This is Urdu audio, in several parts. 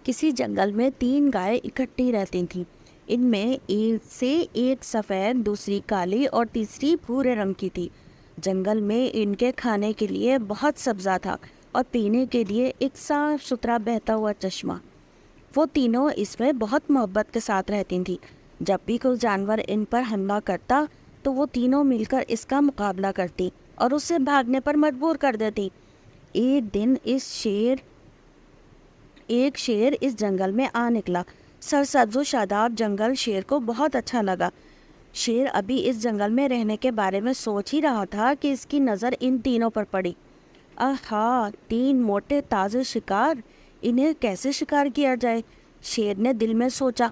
کسی جنگل میں 3 گائے اکٹھی رہتی تھیں۔ ان میں ایک سفید، دوسری کالی اور تیسری بھورے رنگ کی تھی۔ جنگل میں ان کے کھانے کے لیے بہت سبزہ تھا اور پینے کے لیے ایک صاف ستھرا بہتا ہوا چشمہ۔ وہ تینوں اس میں بہت محبت کے ساتھ رہتی تھیں۔ جب بھی کوئی جانور ان پر حملہ کرتا تو وہ تینوں مل کر اس کا مقابلہ کرتی اور اسے بھاگنے پر مجبور کر دیتی۔ ایک دن ایک شیر اس جنگل میں آ نکلا۔ سرسبز و شاداب جنگل شیر کو بہت اچھا لگا۔ شیر ابھی اس جنگل میں رہنے کے بارے میں سوچ ہی رہا تھا کہ اس کی نظر ان تینوں پر پڑی۔ آہا، 3 موٹے تازے شکار، انہیں کیسے شکار کیا جائے؟ شیر نے دل میں سوچا۔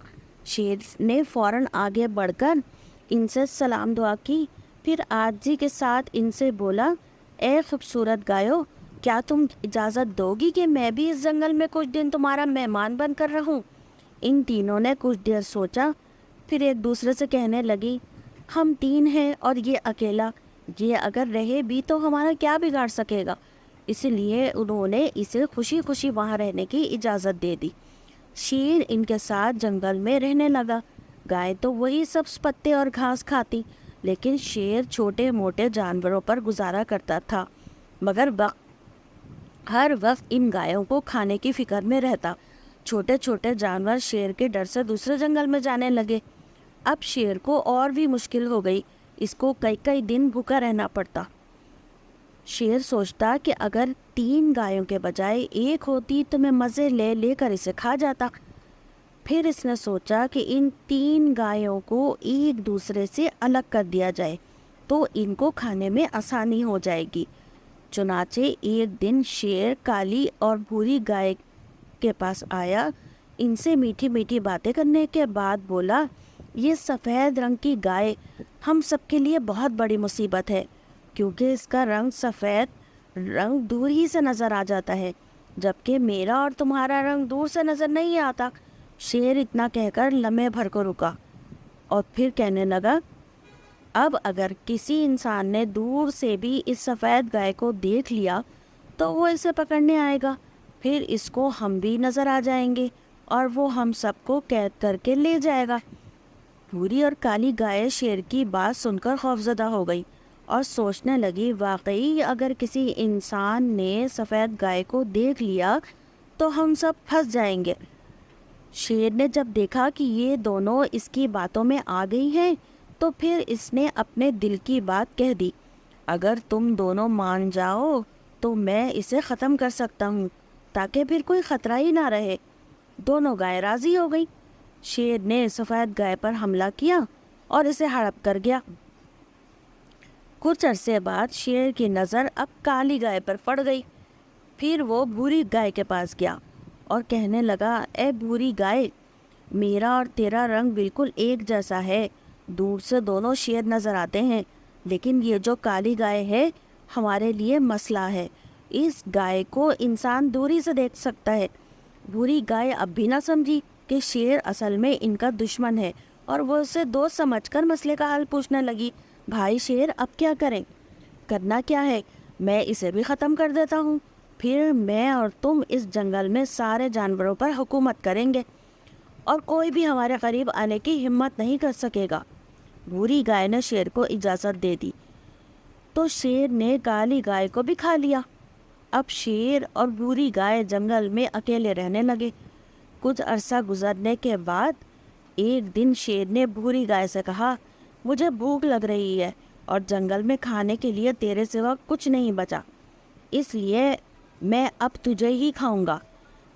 شیر نے فوراً آگے بڑھ کر ان سے سلام دعا کی، پھر عاجزی کے ساتھ ان سے بولا، اے خوبصورت گایو، کیا تم اجازت دو گی کہ میں بھی اس جنگل میں کچھ دن تمہارا مہمان بن کر رہوں؟ ان تینوں نے کچھ دیر سوچا، پھر ایک دوسرے سے کہنے لگی، ہم 3 ہیں اور یہ اکیلا، یہ اگر رہے بھی تو ہمارا کیا بگاڑ سکے گا؟ اس لیے انہوں نے اسے خوشی خوشی وہاں رہنے کی اجازت دے دی۔ شیر ان کے ساتھ جنگل میں رہنے لگا۔ گائے تو وہی سبز پتے اور گھاس کھاتی، لیکن شیر چھوٹے موٹے جانوروں پر گزارا کرتا تھا، مگر ہر وقت ان گایوں کو کھانے کی فکر میں رہتا۔ چھوٹے چھوٹے جانور شیر کے ڈر سے دوسرے جنگل میں جانے لگے۔ اب شیر کو اور بھی مشکل ہو گئی، اس کو کئی دن بھوکا رہنا پڑتا۔ شیر سوچتا کہ اگر 3 گایوں کے بجائے ایک ہوتی تو میں مزے لے لے کر اسے کھا جاتا۔ پھر اس نے سوچا کہ ان 3 گایوں کو ایک دوسرے سے الگ کر دیا جائے تو ان کو کھانے میں آسانی ہو جائے گی۔ چنانچہ ایک دن شیر کالی اور بھوری گائے کے پاس آیا، ان سے میٹھی میٹھی باتیں کرنے کے بعد بولا، یہ سفید رنگ کی گائے ہم سب کے لیے بہت بڑی مصیبت ہے، کیونکہ اس کا سفید رنگ دور ہی سے نظر آ جاتا ہے، جبکہ میرا اور تمہارا رنگ دور سے نظر نہیں آتا۔ شیر اتنا کہہ کر لمحے بھر کو رکا اور پھر کہنے لگا، اب اگر کسی انسان نے دور سے بھی اس سفید گائے کو دیکھ لیا تو وہ اسے پکڑنے آئے گا، پھر اس کو ہم بھی نظر آ جائیں گے اور وہ ہم سب کو قید کر کے لے جائے گا۔ بھوری اور کالی گائے شیر کی بات سن کر خوفزدہ ہو گئی اور سوچنے لگی، واقعی اگر کسی انسان نے سفید گائے کو دیکھ لیا تو ہم سب پھنس جائیں گے۔ شیر نے جب دیکھا کہ یہ دونوں اس کی باتوں میں آ گئی ہیں تو پھر اس نے اپنے دل کی بات کہہ دی، اگر تم دونوں مان جاؤ تو میں اسے ختم کر سکتا ہوں، تاکہ پھر کوئی خطرہ ہی نہ رہے۔ دونوں گائے راضی ہو گئی۔ شیر نے سفید گائے پر حملہ کیا اور اسے ہڑپ کر گیا۔ کچھ عرصے بعد شیر کی نظر اب کالی گائے پر پڑ گئی۔ پھر وہ بھوری گائے کے پاس گیا اور کہنے لگا، اے بھوری گائے، میرا اور تیرا رنگ بالکل ایک جیسا ہے، دور سے دونوں شیر نظر آتے ہیں، لیکن یہ جو کالی گائے ہے ہمارے لیے مسئلہ ہے، اس گائے کو انسان دوری سے دیکھ سکتا ہے۔ بھوری گائے اب بھی نہ سمجھی کہ شیر اصل میں ان کا دشمن ہے اور وہ اسے دوست سمجھ کر مسئلے کا حل پوچھنے لگی، بھائی شیر، اب کیا کریں؟ کرنا کیا ہے، میں اسے بھی ختم کر دیتا ہوں، پھر میں اور تم اس جنگل میں سارے جانوروں پر حکومت کریں گے اور کوئی بھی ہمارے قریب آنے کی ہمت نہیں کر سکے گا۔ بھوری گائے نے شیر کو اجازت دے دی تو شیر نے کالی گائے کو بھی کھا لیا۔ اب شیر اور بھوری گائے جنگل میں اکیلے رہنے لگے۔ کچھ عرصہ گزرنے کے بعد ایک دن شیر نے بھوری گائے سے کہا، مجھے بھوک لگ رہی ہے اور جنگل میں کھانے کے لیے تیرے سوا کچھ نہیں بچا، اس لیے میں اب تجھے ہی کھاؤں گا۔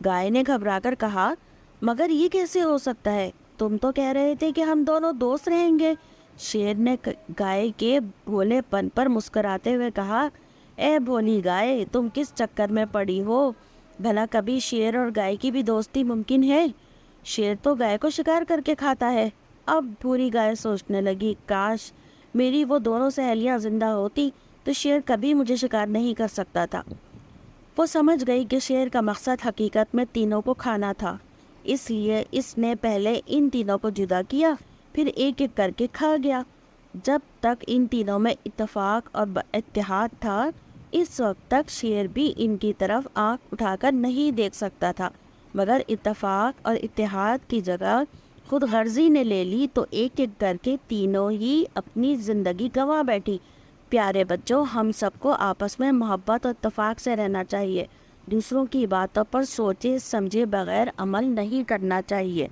گائے نے گھبرا کر کہا، مگر یہ کیسے ہو سکتا ہے، تم تو کہہ رہے تھے کہ ہم دونوں دوست رہیں گے۔ شیر نے گائے کے بھولے پن پر مسکراتے ہوئے کہا، اے بھولی گائے، تم کس چکر میں پڑی ہو؟ بھلا کبھی شیر اور گائے کی بھی دوستی ممکن ہے؟ شیر تو گائے کو شکار کر کے کھاتا ہے۔ اب بھوری گائے سوچنے لگی، کاش میری وہ دونوں سہیلیاں زندہ ہوتی تو شیر کبھی مجھے شکار نہیں کر سکتا تھا۔ وہ سمجھ گئی کہ شیر کا مقصد حقیقت میں تینوں کو کھانا تھا، اس لیے اس نے پہلے ان تینوں کو جدا کیا، پھر ایک ایک کر کے کھا گیا۔ جب تک ان تینوں میں اتفاق اور اتحاد تھا، اس وقت تک شیر بھی ان کی طرف آنکھ اٹھا کر نہیں دیکھ سکتا تھا، مگر اتفاق اور اتحاد کی جگہ خود غرضی نے لے لی تو ایک ایک کر کے تینوں ہی اپنی زندگی گنوا بیٹھی۔ پیارے بچوں، ہم سب کو آپس میں محبت اور اتفاق سے رہنا چاہیے۔ دوسروں کی باتوں پر سوچے سمجھے بغیر عمل نہیں کرنا چاہیے۔